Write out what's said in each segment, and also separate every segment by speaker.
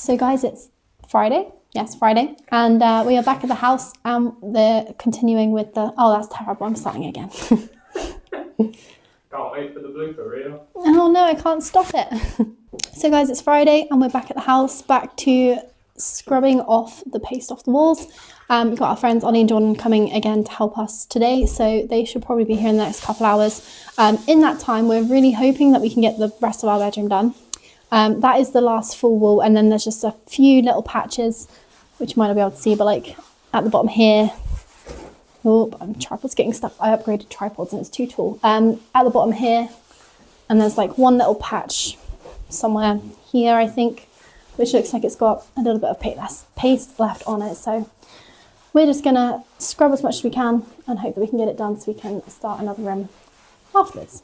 Speaker 1: So guys, it's Friday. Yes, Friday. And we are back at the house and they're continuing with the... Oh, that's terrible. I'm starting again.
Speaker 2: Can't wait for the blooper reel.
Speaker 1: Oh no, I can't stop it. So guys, it's Friday and we're back at the house, back to scrubbing off the paste off the walls. We've got our friends Ollie and Jordan coming again to help us today, so they should probably be here in the next couple hours. In that time, we're really hoping that we can get the rest of our bedroom done. That is the last full wall, and then there's just a few little patches, which you might not be able to see, but like at the bottom here. Oh, tripod's getting stuck. I upgraded tripods and it's too tall. At the bottom here, and there's like one little patch somewhere here, I think, which looks like it's got a little bit of paste left on it. So we're just gonna scrub as much as we can and hope that we can get it done so we can start another room afterwards.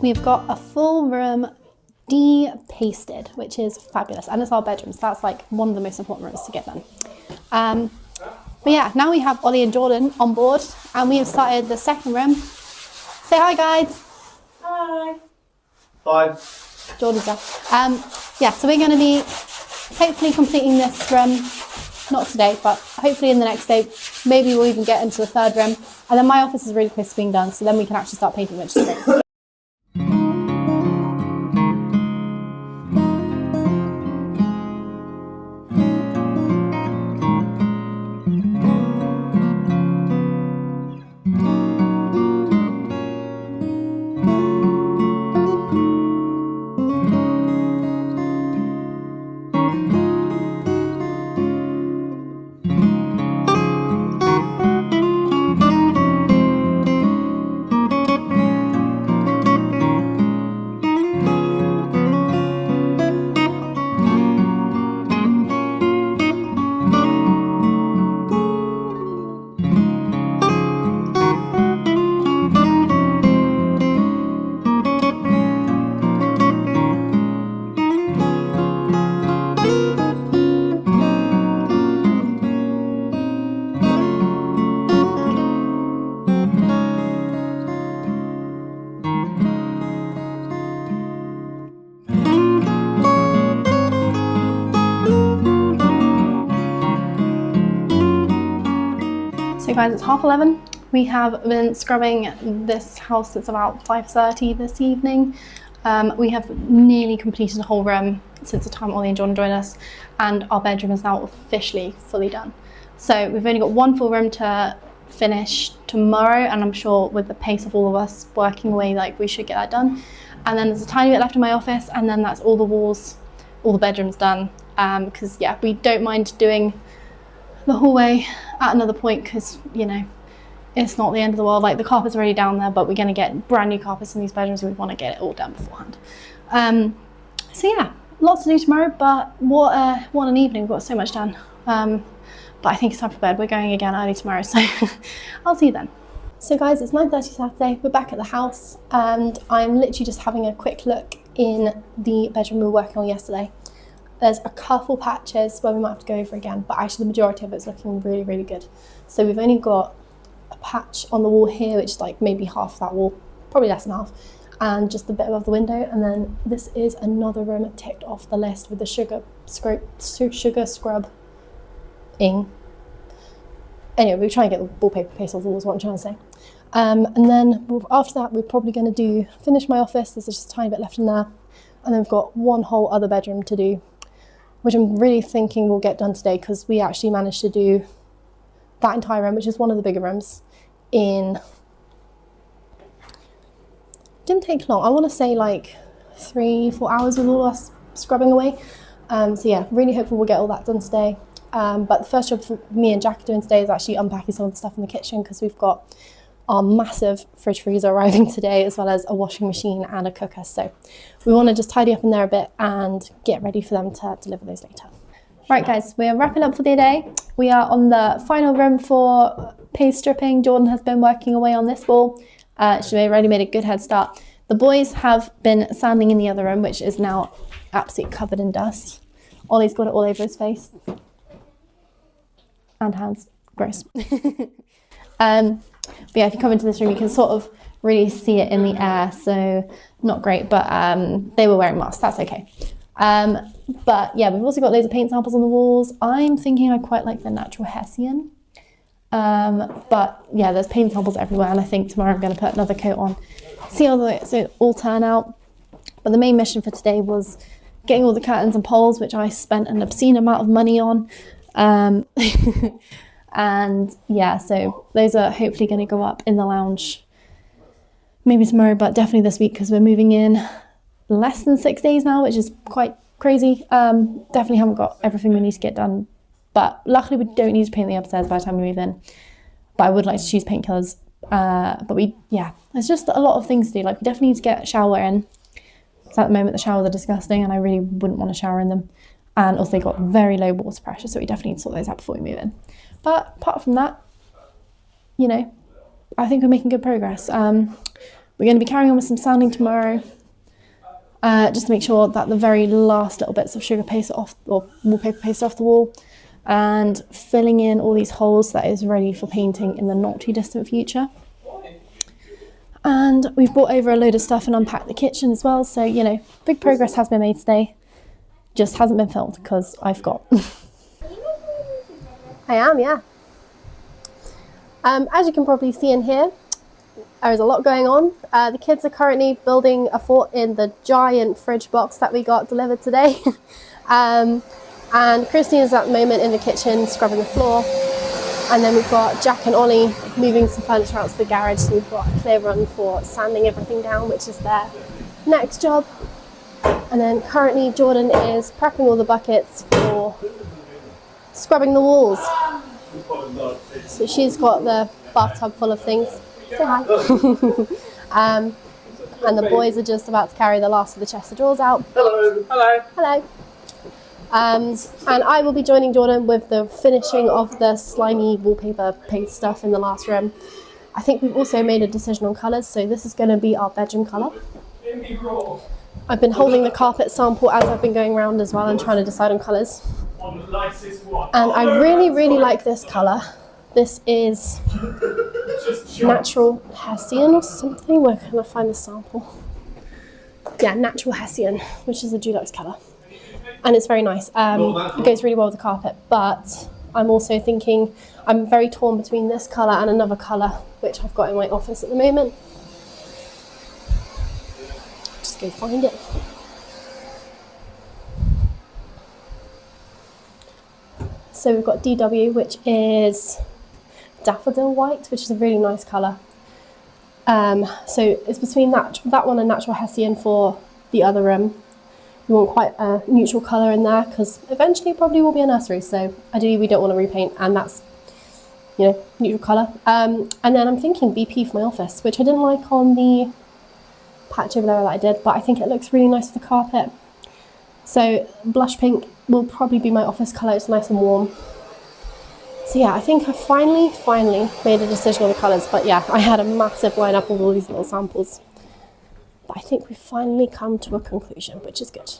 Speaker 1: We've got a full room de-pasted, which is fabulous. And it's our bedroom, so that's like one of the most important rooms to get done. But yeah, now we have Ollie and Jordan on board and we have started the second room. Say hi, guys.
Speaker 2: Hi. Hi.
Speaker 1: Jordan's there. Yeah, so we're going to be hopefully completing this room, not today, but hopefully in the next day. Maybe we'll even get into the third room. And then my office is really close to being done, so then we can actually start painting, which is great. So guys, it's 11:30. We have been scrubbing this house since about 5:30 this evening. We have nearly completed the whole room since the time Ollie and Jordan joined us, and our bedroom is now officially fully done. So we've only got one full room to finish tomorrow, and I'm sure with the pace of all of us working away, like we should get that done. And then there's a tiny bit left in my office, and then that's all the walls, all the bedrooms done. Because yeah, we don't mind doing the hallway at another point because, you know, it's not the end of the world. Like the carpet's already down there, but we're going to get brand new carpets in these bedrooms. We want to get it all done beforehand. So yeah, lots to do tomorrow, but what an evening. We've got so much done. But I think it's time for bed. We're going again early tomorrow, so I'll see you then. So guys, it's 9:30 Saturday. We're back at the house and I'm literally just having a quick look in the bedroom we were working on yesterday. There's a couple patches where we might have to go over again, but actually the majority of it's looking really, really good. So we've only got a patch on the wall here, which is like maybe half that wall, probably less than half, and just a bit above the window. And then this is another room ticked off the list with the sugar scrubbing. Anyway, we're trying to get the wallpaper paste off the walls, what I'm trying to say. And then after that, we're probably going to finish my office. There's just a tiny bit left in there. And then we've got one whole other bedroom to do, which I'm really thinking will get done today, because we actually managed to do that entire room, which is one of the bigger rooms, didn't take long. I want to say like 3-4 hours with all us scrubbing away. So yeah, really hopeful we'll get all that done today. But the first job for me and Jack are doing today is actually unpacking some of the stuff in the kitchen, because we've got our massive fridge freezer arriving today, as well as a washing machine and a cooker. So we want to just tidy up in there a bit and get ready for them to deliver those later. Right guys, we are wrapping up for the day. We are on the final room for paste stripping. Jordan has been working away on this wall. She's already made a good head start. The boys have been sanding in the other room, which is now absolutely covered in dust. Ollie's got it all over his face. And hands. Gross. But yeah, if you come into this room, you can sort of really see it in the air, so not great, but they were wearing masks, that's okay. But yeah, we've also got loads of paint samples on the walls. I'm thinking I quite like the natural Hessian. But yeah, there's paint samples everywhere, and I think tomorrow I'm going to put another coat on, see how it all turn out. But the main mission for today was getting all the curtains and poles, which I spent an obscene amount of money on. And yeah, so those are hopefully going to go up in the lounge maybe tomorrow, but definitely this week, because we're moving in less than 6 days now, which is quite crazy. Definitely haven't got everything we need to get done, but luckily we don't need to paint the upstairs by the time we move in. But I would like to choose paint colours, but there's just a lot of things to do. Like, we definitely need to get a shower in, because at the moment the showers are disgusting and I really wouldn't want to shower in them. And also they've got very low water pressure, so we definitely need to sort those out before we move in. But apart from that, you know, I think we're making good progress. We're going to be carrying on with some sanding tomorrow, just to make sure that the very last little bits of sugar paste or wallpaper paste off the wall, and filling in all these holes that is ready for painting in the not too distant future. And we've brought over a load of stuff and unpacked the kitchen as well, so you know, big progress has been made today. Just hasn't been filmed because I've got. I am, yeah. As you can probably see in here, there is a lot going on. The kids are currently building a fort in the giant fridge box that we got delivered today. And Christine is at the moment in the kitchen scrubbing the floor. And then we've got Jack and Ollie moving some furniture out to the garage. So we've got a clear run for sanding everything down, which is their next job. And then currently Jordan is prepping all the buckets for scrubbing the walls. So she's got the bathtub full of things. Say hi. And the boys are just about to carry the last of the chest of drawers out.
Speaker 2: Hello. Hello.
Speaker 1: Hello. And I will be joining Jordan with the finishing of the slimy wallpaper paint stuff in the last room. I think we've also made a decision on colours, so this is going to be our bedroom colour. I've been holding the carpet sample as I've been going around as well and trying to decide on colours. And I really, really like this colour. This is Natural Hessian or something. Where can I find the sample? Yeah, Natural Hessian, which is a Dulux colour. And it's very nice. It goes really well with the carpet, but I'm also thinking, I'm very torn between this colour and another colour, which I've got in my office at the moment. Just go find it. So we've got DW, which is Daffodil White, which is a really nice colour. So it's between that one and Natural Hessian for the other room. We want quite a neutral colour in there because eventually it probably will be a nursery, so ideally we don't want to repaint, and that's, you know, neutral colour. And then I'm thinking BP for my office, which I didn't like on the patch over there that I did, but I think it looks really nice with the carpet. So blush pink will probably be my office colour. It's nice and warm. So yeah, I think I finally made a decision on the colours, but yeah, I had a massive lineup of all these little samples.
Speaker 3: But I think we've finally come to a conclusion, which is good.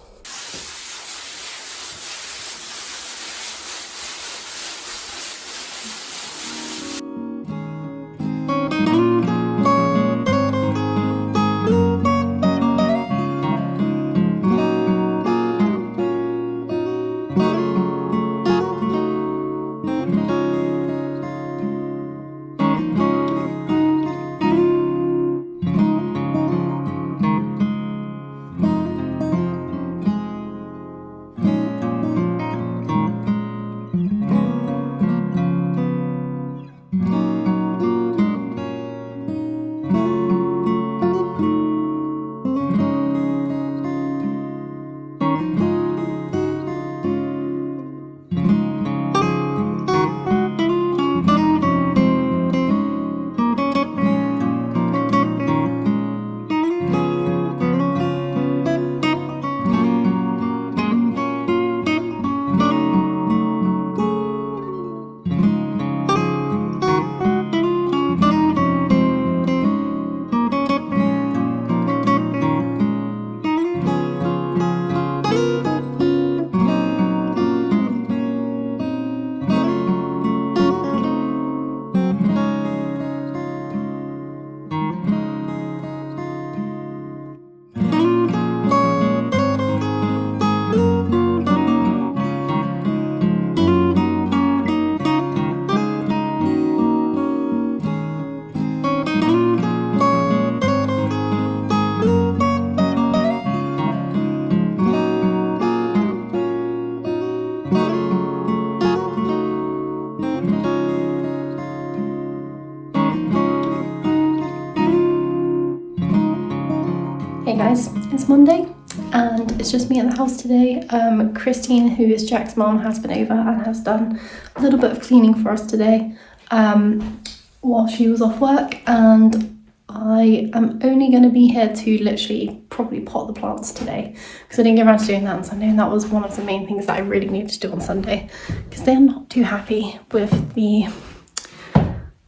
Speaker 1: Hey guys, it's Monday and it's just me at the house today. Christine, who is Jack's mom, has been over and has done a little bit of cleaning for us today while she was off work, and I am only going to be here to literally probably pot the plants today because I didn't get around to doing that on Sunday, and that was one of the main things that I really needed to do on Sunday because they're not too happy with the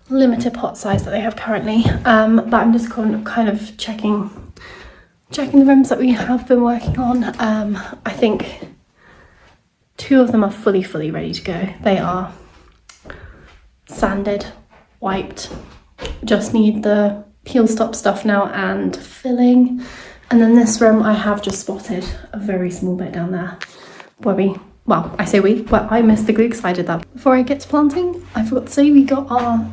Speaker 1: limited pot size that they have currently. But I'm just kind of checking the rooms that we have been working on. I think 2 of them are fully ready to go. They are sanded, wiped, just need the peel stop stuff now and filling. And then this room I have just spotted a very small bit down there where I missed the glue because I did that. Before I get to planting, I forgot to say we got our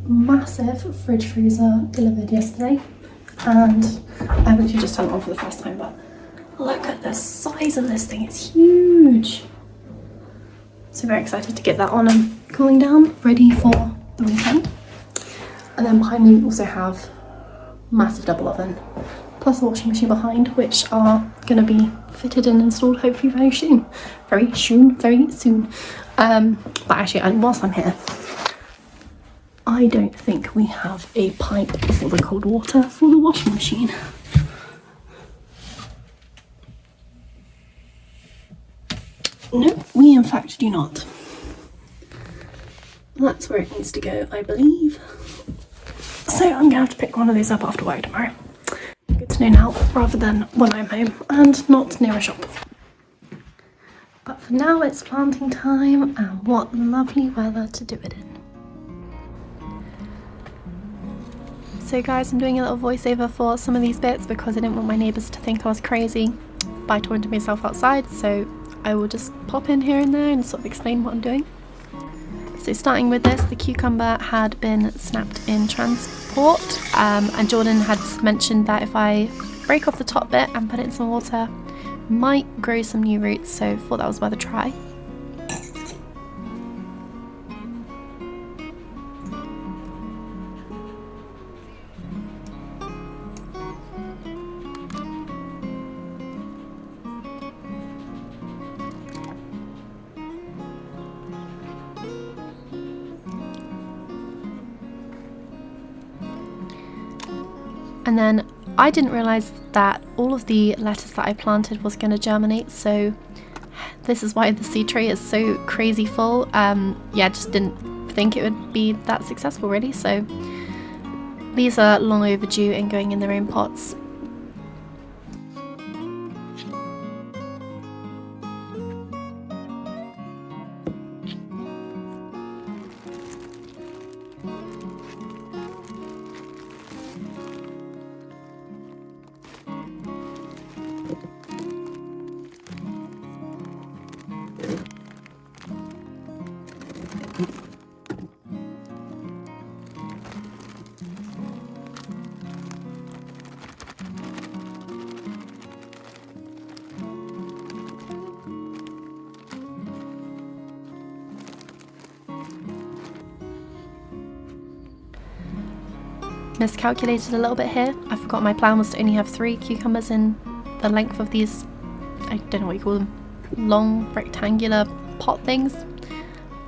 Speaker 1: massive fridge freezer delivered yesterday, and I've literally just done it on for the first time, but look at the size of this thing, it's huge. So very excited to get that on and cooling down, ready for the weekend. And then behind me we also have massive double oven, plus a washing machine behind, which are going to be fitted and installed hopefully very soon. But actually, whilst I'm here, I don't think we have a pipe for the cold water for the washing machine. No, we in fact do not. That's where it needs to go, I believe. So I'm gonna have to pick one of these up after work tomorrow. Good to know now, rather than when I'm home and not near a shop. But for now it's planting time, and what lovely weather to do it in. So guys, I'm doing a little voiceover for some of these bits because I didn't want my neighbours to think I was crazy by talking to myself outside, so I will just pop in here and there and sort of explain what I'm doing. So starting with this, the cucumber had been snapped in transport, and Jordan had mentioned that if I break off the top bit and put it in some water, might grow some new roots, so thought that was worth a try. And then I didn't realise that all of the lettuce that I planted was going to germinate, so this is why the seed tray is so crazy full. Just didn't think it would be that successful really, so these are long overdue and going in their own pots. miscalculated a little bit here. I forgot my plan was to only have 3 cucumbers in the length of these, I don't know what you call them, long rectangular pot things.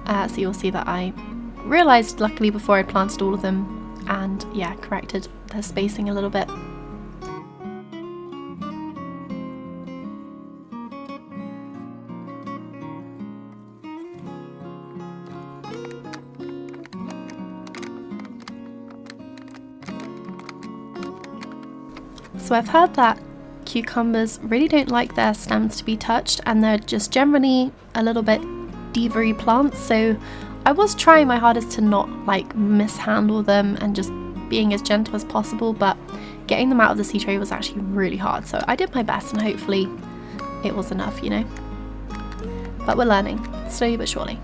Speaker 1: So you'll see that I realised luckily before I planted all of them, and yeah, corrected the spacing a little bit. So I've heard that cucumbers really don't like their stems to be touched, and they're just generally a little bit deavery plants, so I was trying my hardest to not like mishandle them and just being as gentle as possible, but getting them out of the seed tray was actually really hard, so I did my best and hopefully it was enough, you know. But we're learning, slowly but surely.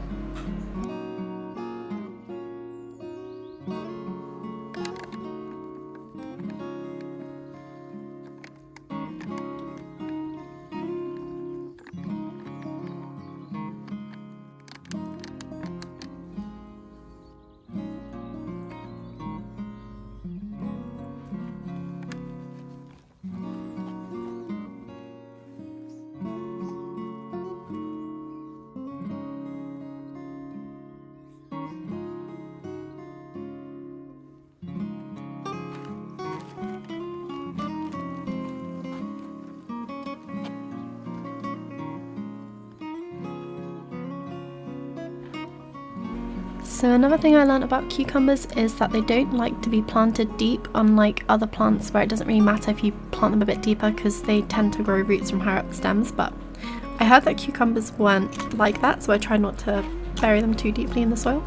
Speaker 1: So another thing I learned about cucumbers is that they don't like to be planted deep, unlike other plants where it doesn't really matter if you plant them a bit deeper because they tend to grow roots from higher up the stems, but I heard that cucumbers weren't like that, so I tried not to bury them too deeply in the soil.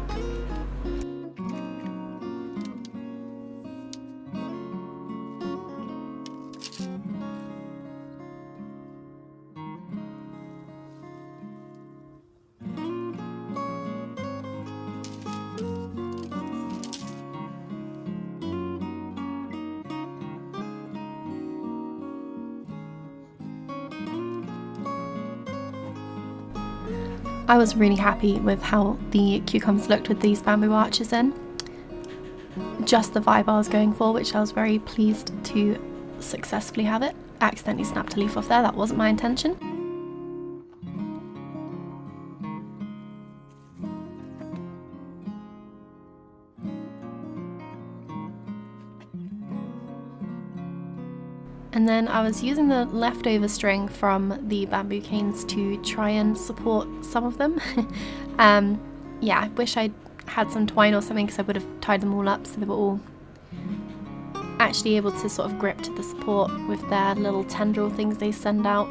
Speaker 1: I was really happy with how the cucumbers looked with these bamboo arches in. Just the vibe I was going for, which I was very pleased to successfully have it. I accidentally snapped a leaf off there, that wasn't my intention. And then I was using the leftover string from the bamboo canes to try and support some of them. Yeah, I wish I'd had some twine or something because I would have tied them all up so they were all actually able to sort of grip to the support with their little tendril things they send out.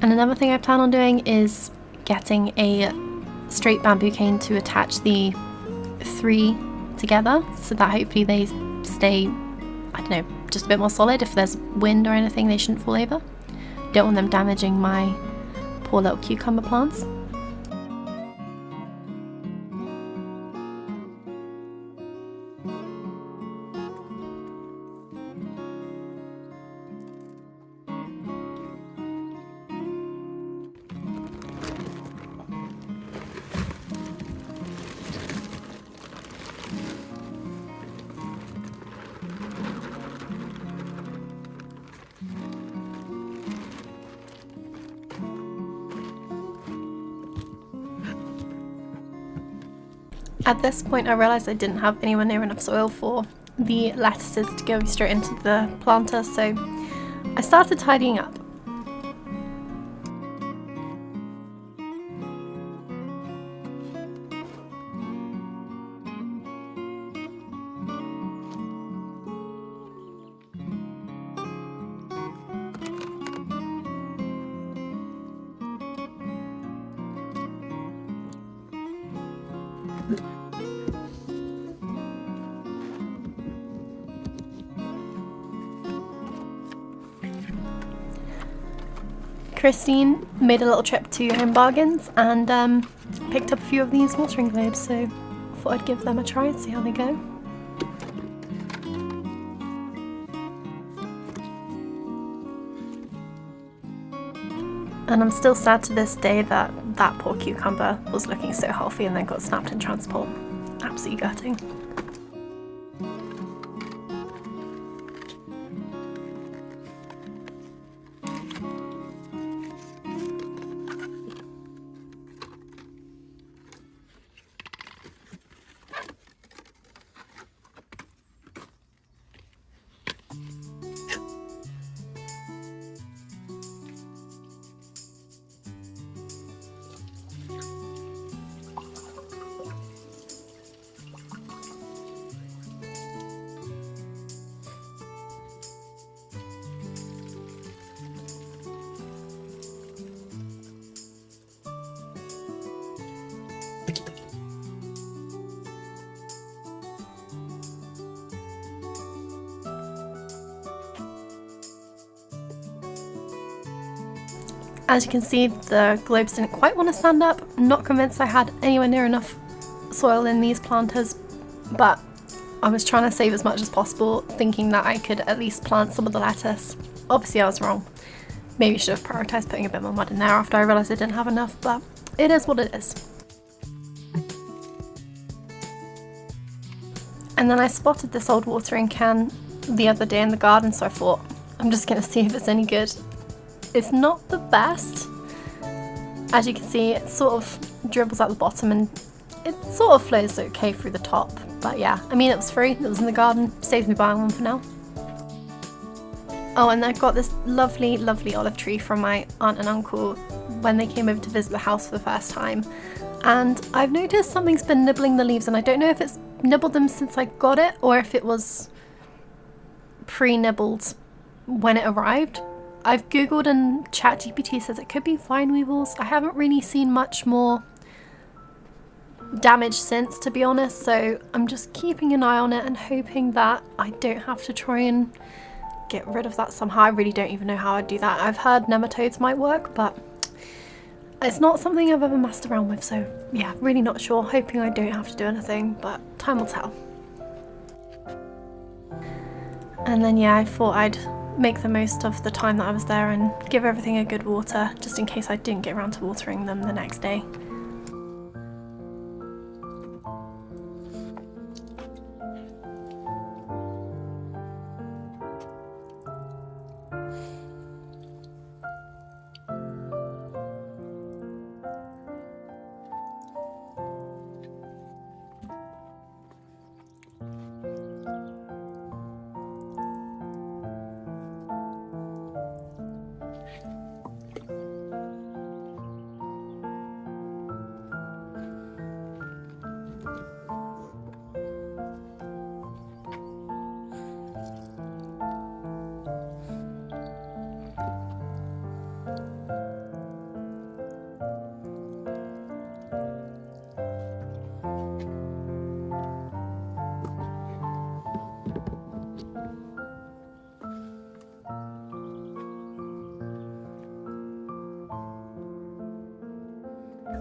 Speaker 1: And another thing I plan on doing is getting a straight bamboo cane to attach the 3 together so that hopefully they stay, I don't know, just a bit more solid. If there's wind or anything, they shouldn't fall over. Don't want them damaging my poor little cucumber plants. At this point I realised I didn't have anywhere near enough soil for the lettuces to go straight into the planter, so I started tidying up.
Speaker 3: Christine made a little trip to Home Bargains and picked up a few of these watering globes, so thought I'd give them a try and see how they go. And I'm still sad to this day that that poor cucumber was looking so healthy and then got snapped in transport. Absolutely gutting. As you can see, the globes didn't quite want to stand up. I'm not convinced I had anywhere near enough soil in these planters, but I was trying to save as much as possible, thinking that I could at least plant some of the lettuce. Obviously I was wrong. Maybe I should have prioritised putting a bit more mud in there after I realised I didn't have enough, but it is what it is. And then I spotted this old watering can the other day in the garden, so I thought, I'm just going to see if it's any good. It's not the best. As you can see, it sort of dribbles at the bottom and it sort of flows okay through the top. But yeah, I mean, it was free, it was in the garden, saves me buying one for now. Oh, and I got this lovely, lovely olive tree from my aunt and uncle when they came over to visit the house for the first time. And I've noticed something's been nibbling the leaves, and I don't know if it's nibbled them since I got it or if it was pre-nibbled when it arrived. I've googled and ChatGPT says it could be vine weevils. I haven't really seen much more damage since, to be honest, so I'm just keeping an eye on it and hoping that I don't have to try and get rid of that somehow. I really don't even know how I'd do that. I've heard nematodes might work, but it's not something I've ever messed around with, so yeah, really not sure. Hoping I don't have to do anything, but time will tell. And then yeah, I thought I'd make the most of the time that I was there and give everything a good water, just in case I didn't get around to watering them the next day.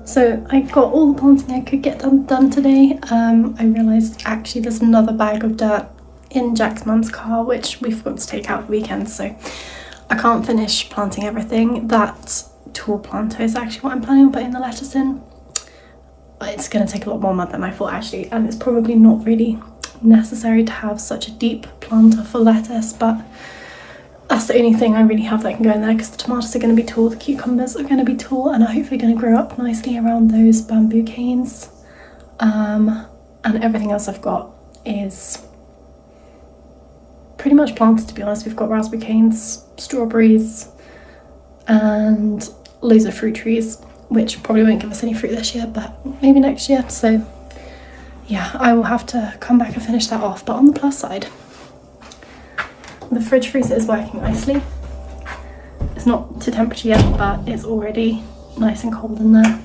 Speaker 1: So I got all the planting I could get done today. I realised actually there's another bag of dirt in Jack's mum's car which we forgot to take out the weekend, so I can't finish planting everything. That tall planter is actually what I'm planning on putting the lettuce in. It's going to take a lot more mud than I thought actually, and it's probably not really necessary to have such a deep planter for lettuce, but that's the only thing I really have that can go in there because the tomatoes are going to be tall, the cucumbers are going to be tall, and are hopefully going to grow up nicely around those bamboo canes. And everything else I've got is pretty much planted, to be honest. We've got raspberry canes, strawberries, and loads of fruit trees, which probably won't give us any fruit this year, but maybe next year. So yeah, I will have to come back and finish that off. But on the plus side, the fridge freezer is working nicely. It's not to temperature yet, but it's already nice and cold in there.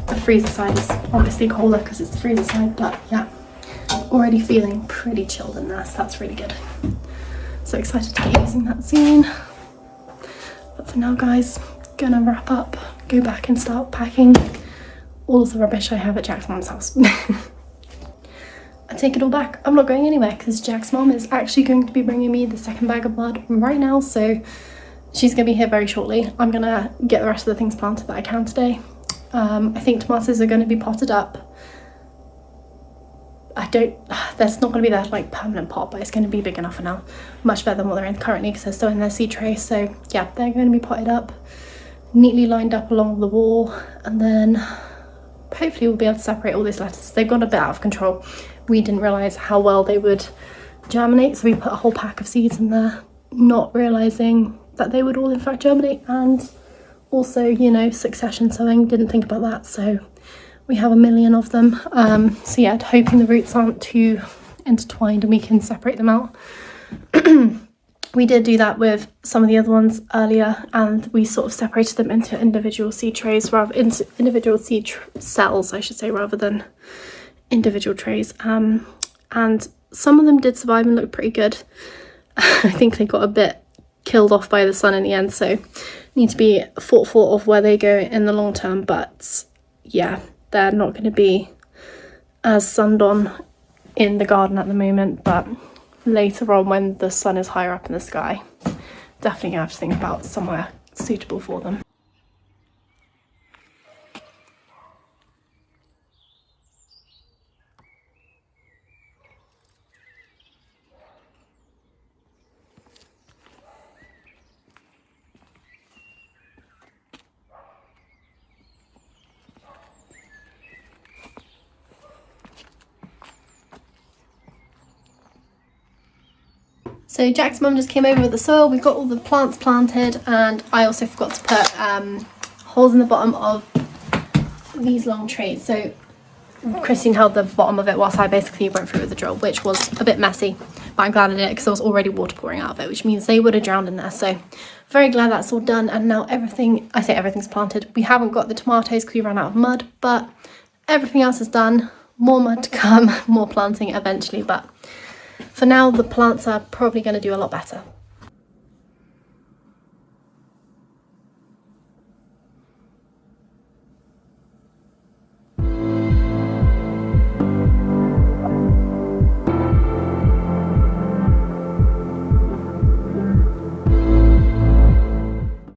Speaker 1: The freezer side is obviously colder because it's the freezer side, but yeah, already feeling pretty chilled in there, so that's really good. So excited to get using that soon. But For now, guys, gonna wrap up, go back and start packing all of the rubbish I have at Jack's mum's house. I take it all back. I'm not going anywhere because Jack's mum is actually going to be bringing me the second bag of mud right now, so she's going to be here very shortly. I'm going to get the rest of the things planted that I can today. I think tomatoes are going to be potted up. There's not going to be that like permanent pot, but it's going to be big enough for now. Much better than what they're in currently because they're still in their seed tray. So yeah, they're going to be potted up, neatly lined up along the wall, and then hopefully we'll be able to separate all these lettuces. They've got a bit out of control. We didn't realise how well they would germinate, so we put a whole pack of seeds in there, not realising that they would all in fact germinate, and also, you know, succession sowing, didn't think about that, so we have a million of them. So yeah, hoping the roots aren't too intertwined and we can separate them out. We did do that with some of the other ones earlier, and we sort of separated them into individual seed trays, into individual seed cells, I should say, rather than individual trays. And some of them did survive and look pretty good. I think they got a bit killed off by the sun in the end, so need to be thoughtful of where they go in the long term. But yeah, they're not going to be as sunned on in the garden at the moment, but later on when the sun is higher up in the sky, definitely gonna have to think about somewhere suitable for them. So Jack's mum just came over with the soil. We've got all the plants planted, and I also forgot to put holes in the bottom of these long trays. So Christine held the bottom of it whilst I basically went through with the drill, which was a bit messy, but I'm glad I did it because there was already water pouring out of it, which means they would have drowned in there. So very glad that's all done, and now everything's planted. We haven't got the tomatoes because we ran out of mud, but everything else is done. More mud to come, more planting eventually, but for now, the plants are probably going to do a lot better.